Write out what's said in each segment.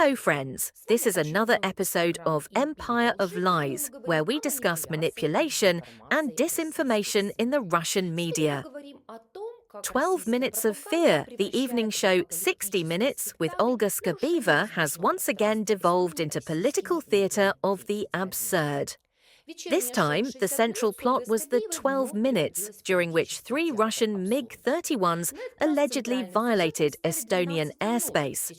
Hello friends, this is another episode of Empire of Lies, where we discuss manipulation and disinformation in the Russian media. 12 Minutes of Fear, the evening show 60 Minutes with Olga Skabeeva, has once again devolved into political theatre of the absurd. This time, the central plot was the 12 minutes, during which 3 Russian MiG-31s allegedly violated Estonian airspace.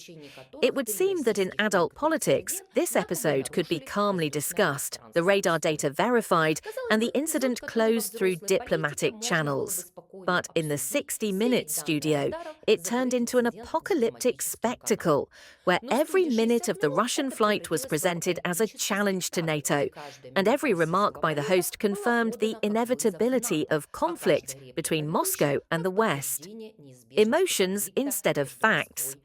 It would seem that in adult politics, this episode could be calmly discussed, the radar data verified, and the incident closed through diplomatic channels. But in the 60 Minutes studio, it turned into an apocalyptic spectacle, where every minute of the Russian flight was presented as a challenge to NATO, and every remark by the host confirmed the inevitability of conflict between Moscow and the West. Emotions instead of facts.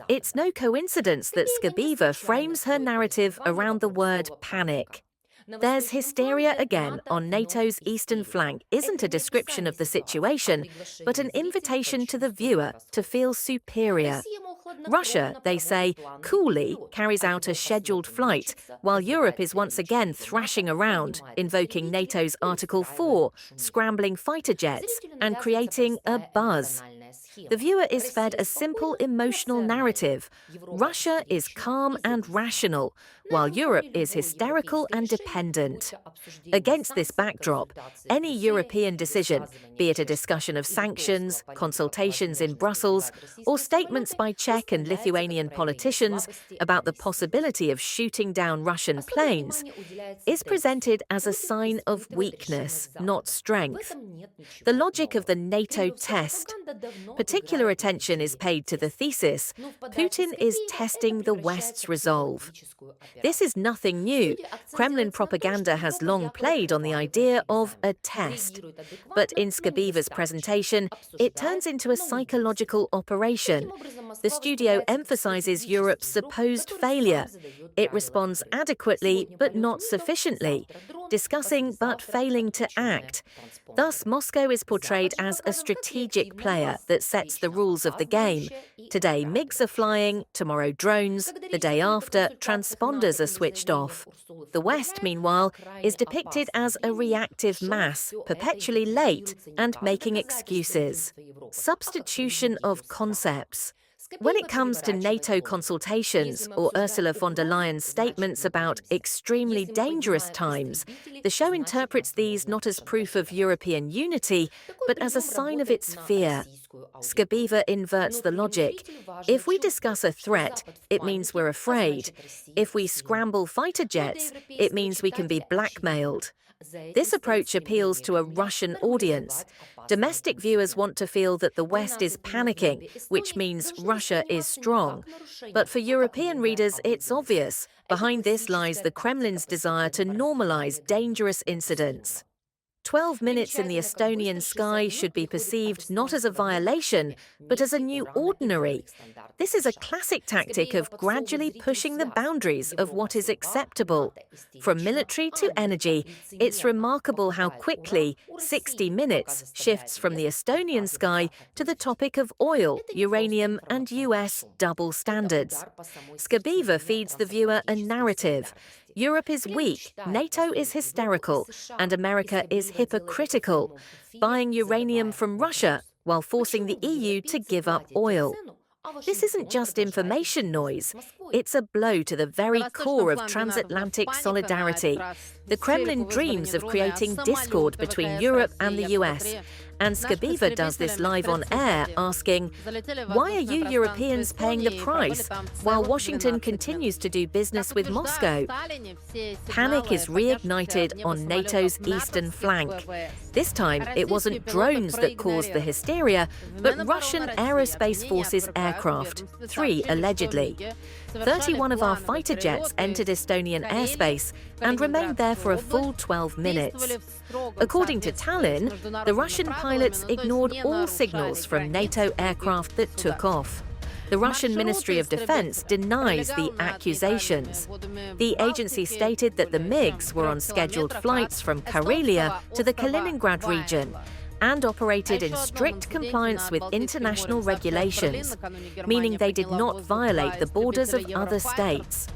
It's no coincidence that Skabeeva frames her narrative around the word panic. There's hysteria again on NATO's eastern flank isn't a description of the situation, but an invitation to the viewer to feel superior. Russia, they say, coolly carries out a scheduled flight, while Europe is once again thrashing around, invoking NATO's Article 4, scrambling fighter jets, and creating a buzz. The viewer is fed a simple emotional narrative. Russia is calm and rational, while Europe is hysterical and dependent. Against this backdrop, any European decision, be it a discussion of sanctions, consultations in Brussels, or statements by Czech and Lithuanian politicians about the possibility of shooting down Russian planes, is presented as a sign of weakness, not strength. The logic of the NATO test. Particular attention is paid to the thesis, Putin is testing the West's resolve. This is nothing new. Kremlin propaganda has long played on the idea of a test. But in Skabeeva's presentation, it turns into a psychological operation. The studio emphasizes Europe's supposed failure. It responds adequately but not sufficiently, discussing but failing to act. Thus, Moscow is portrayed as a strategic player that sets the rules of the game. Today, MiGs are flying, tomorrow drones, the day after, transponders are switched off. The West, meanwhile, is depicted as a reactive mass, perpetually late and making excuses. Substitution of concepts. When it comes to NATO consultations or Ursula von der Leyen's statements about extremely dangerous times, the show interprets these not as proof of European unity, but as a sign of its fear. Skabeeva inverts the logic. If we discuss a threat, it means we're afraid. If we scramble fighter jets, it means we can be blackmailed. This approach appeals to a Russian audience. Domestic viewers want to feel that the West is panicking, which means Russia is strong. But for European readers, it's obvious. Behind this lies the Kremlin's desire to normalize dangerous incidents. 12 minutes in the Estonian sky should be perceived not as a violation, but as a new ordinary. This is a classic tactic of gradually pushing the boundaries of what is acceptable. From military to energy, it's remarkable how quickly 60 Minutes shifts from the Estonian sky to the topic of oil, uranium, and US double standards. Skabeeva feeds the viewer a narrative. Europe is weak, NATO is hysterical, and America is hypocritical, buying uranium from Russia while forcing the EU to give up oil. This isn't just information noise, it's a blow to the very core of transatlantic solidarity. The Kremlin dreams of creating discord between Europe and the US, and Skabeeva does this live on air, asking, why are you Europeans paying the price while Washington continues to do business with Moscow? Panic is reignited on NATO's eastern flank. This time, it wasn't drones that caused the hysteria, but Russian aerospace forces aircraft, 3 allegedly. 31 of our fighter jets entered Estonian airspace and remained there for a full 12 minutes. According to Tallinn, the Russian pilots ignored all signals from NATO aircraft that took off. The Russian Ministry of Defense denies the accusations. The agency stated that the MiGs were on scheduled flights from Karelia to the Kaliningrad region, and operated in strict compliance with international regulations, meaning they did not violate the borders of other states.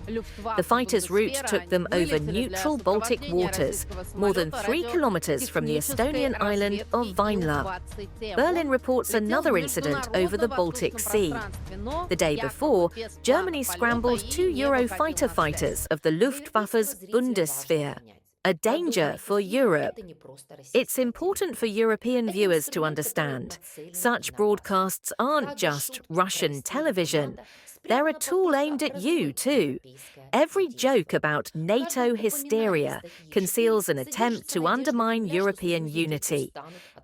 The fighters' route took them over neutral Baltic waters, more than 3 kilometers from the Estonian island of Vainla. Berlin reports another incident over the Baltic Sea. The day before, Germany scrambled 2 Eurofighter fighters of the Luftwaffe's Bundeswehr, a danger for Europe. It's important for European viewers to understand. Such broadcasts aren't just Russian television. They're a tool aimed at you, too. Every joke about NATO hysteria conceals an attempt to undermine European unity.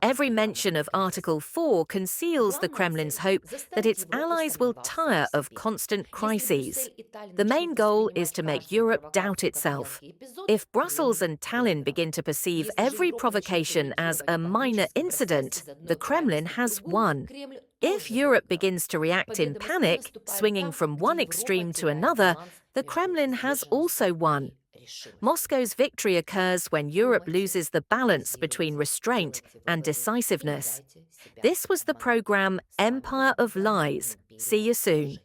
Every mention of Article 4 conceals the Kremlin's hope that its allies will tire of constant crises. The main goal is to make Europe doubt itself. If Brussels and Tallinn begin to perceive every provocation as a minor incident, the Kremlin has won. If Europe begins to react in panic, swinging from one extreme to another, the Kremlin has also won. Moscow's victory occurs when Europe loses the balance between restraint and decisiveness. This was the program Empire of Lies. See you soon.